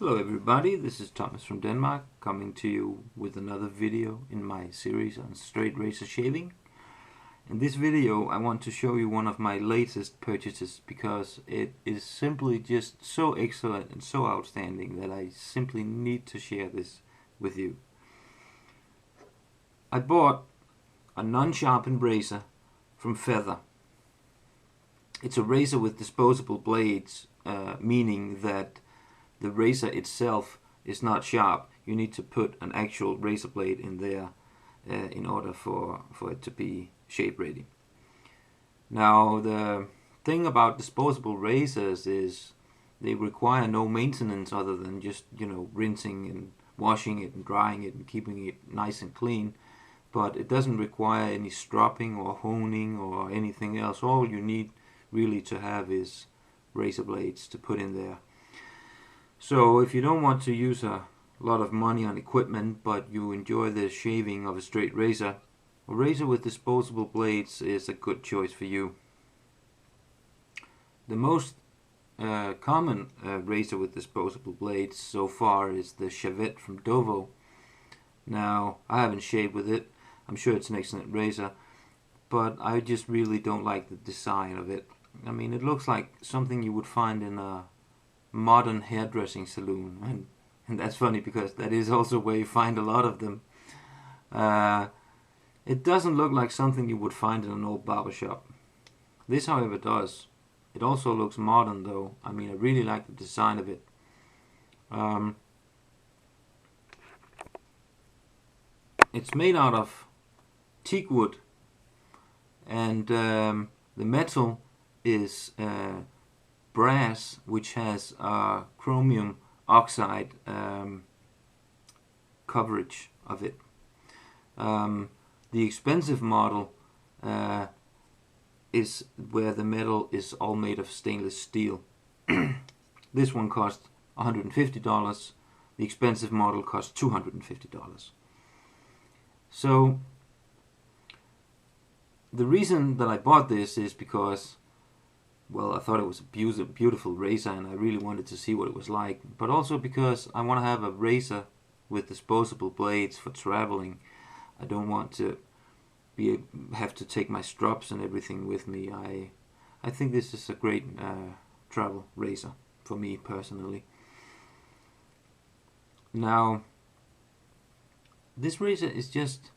Hello everybody, this is Thomas from Denmark coming to you with another video in my series on straight razor shaving. In this video I want to show you one of my latest purchases because it is simply just so excellent and so outstanding that I simply need to share this with you. I bought a non-sharpened razor from Feather. It's a razor with disposable blades, meaning that the razor itself is not sharp. You need to put an actual razor blade in there in order for it to be shave ready. Now the thing about disposable razors is they require no maintenance other than just, rinsing and washing it and drying it and keeping it nice and clean. But it doesn't require any stropping or honing or anything else. All you need really to have is razor blades to put in there. So if you don't want to use a lot of money on equipment, but you enjoy the shaving of a straight razor, a razor with disposable blades is a good choice for you. The most common razor with disposable blades so far is the Chavette from Dovo. Now, I haven't shaved with it. I'm sure it's an excellent razor, but I just really don't like the design of it. I mean, it looks like something you would find in a modern hairdressing saloon, and that's funny because that is also where you find a lot of them. It doesn't look like something you would find in an old barbershop. This, however, does. It also looks modern, though. I mean, I really like the design of it. It's made out of Teakwood, and the metal is brass, which has chromium oxide coverage of it. The expensive model is where the metal is all made of stainless steel. This one cost $150. The expensive model cost $250. So the reason that I bought this is because, well, I thought it was a beautiful razor and I really wanted to see what it was like, but also because I want to have a razor with disposable blades for traveling. I don't want to have to take my strops and everything with me. I think this is a great travel razor for me personally. Now, this razor is just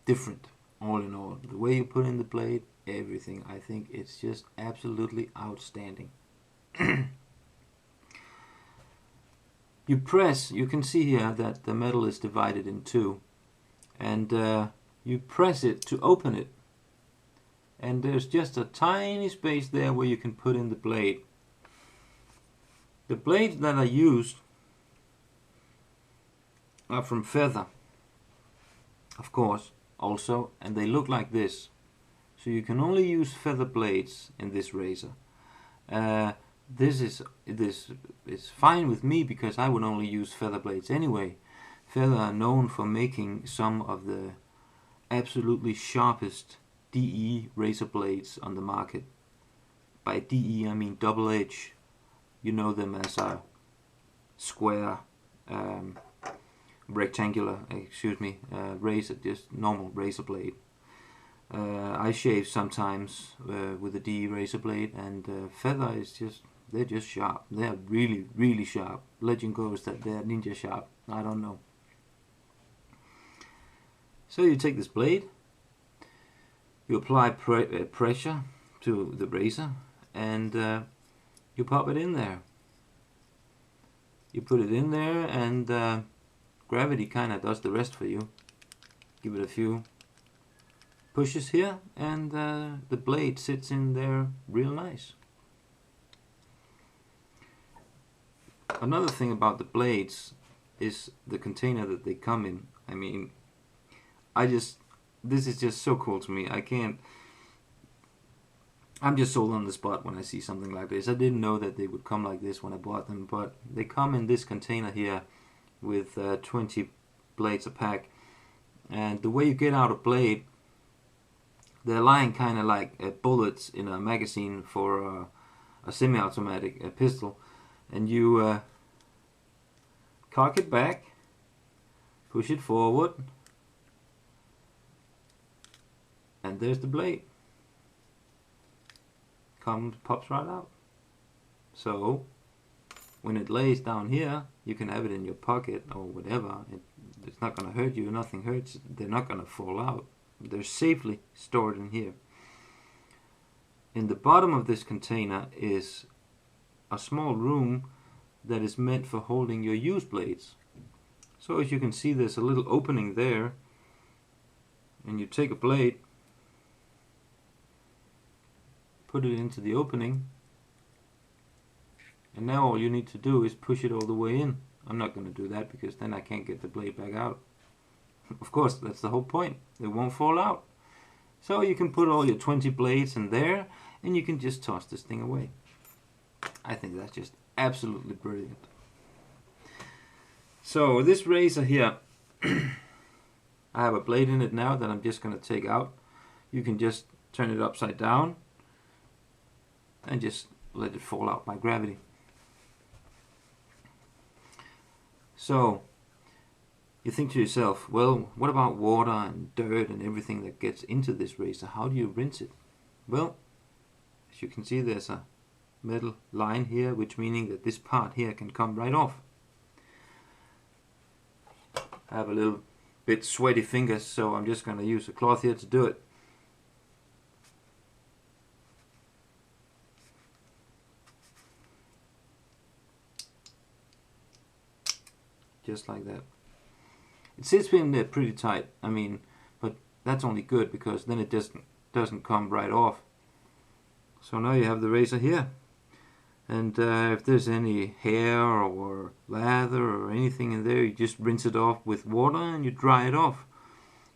different all in all. The way you put in the blade, everything. I think it's just absolutely outstanding. You press, you can see here that the metal is divided in two, and you press it to open it, and there's just a tiny space there where you can put in the blade. The blades that I used are from Feather, of course, also, and they look like this. So you can only use Feather blades in this razor. This is fine with me because I would only use Feather blades anyway. Feather are known for making some of the absolutely sharpest DE razor blades on the market. By DE I mean double edge. You know them as a square, rectangular, razor, just normal razor blade. I shave sometimes with a DE razor blade, and Feather is just, they're just sharp. They're really, really sharp. Legend goes that they're ninja sharp. I don't know. So you take this blade, you apply pressure to the razor, and you pop it in there. You put it in there, and gravity kind of does the rest for you. Give it a few pushes here, and the blade sits in there real nice. Another thing about the blades is the container that they come in. I mean, this is just so cool to me. I'm just sold on the spot when I see something like this. I didn't know that they would come like this when I bought them, but they come in this container here with 20 blades a pack. And the way you get out a blade, they're lying kind of like bullets in a magazine for a semi-automatic pistol, and you cock it back, push it forward, and there's the blade. Pops right out. So when it lays down here, you can have it in your pocket or whatever. It's not going to hurt you. Nothing hurts. They're not going to fall out. They're safely stored in here. In the bottom of this container is a small room that is meant for holding your used blades. So as you can see, there's a little opening there, and you take a blade, put it into the opening, and now all you need to do is push it all the way in. I'm not going to do that because then I can't get the blade back out. Of course, that's the whole point. It won't fall out. So you can put all your 20 blades in there, and you can just toss this thing away. I think that's just absolutely brilliant. So this razor here, I have a blade in it now that I'm just going to take out. You can just turn it upside down and just let it fall out by gravity. So you think to yourself, well, what about water and dirt and everything that gets into this razor? How do you rinse it? Well, as you can see, there's a metal line here, which meaning that this part here can come right off. I have a little bit sweaty fingers, so I'm just going to use a cloth here to do it. Just like that. It sits in there pretty tight, I mean, but that's only good because then it just doesn't come right off. So now you have the razor here, and if there's any hair or lather or anything in there, you just rinse it off with water and you dry it off,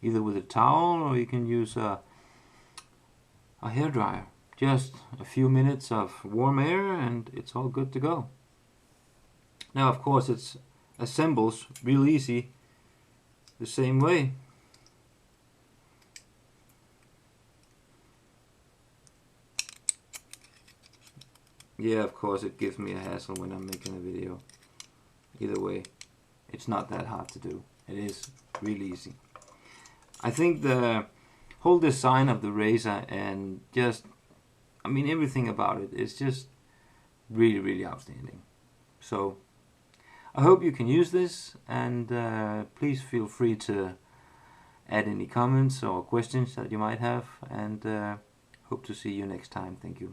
either with a towel or you can use a hair dryer. Just a few minutes of warm air and it's all good to go. Now of course it assembles real easy the same way. Yeah, of course it gives me a hassle when I'm making a video. Either way, it's not that hard to do. It is really easy. I think the whole design of the razor and just, I mean, everything about it is just really, really outstanding. So I hope you can use this, and please feel free to add any comments or questions that you might have, and hope to see you next time. Thank you.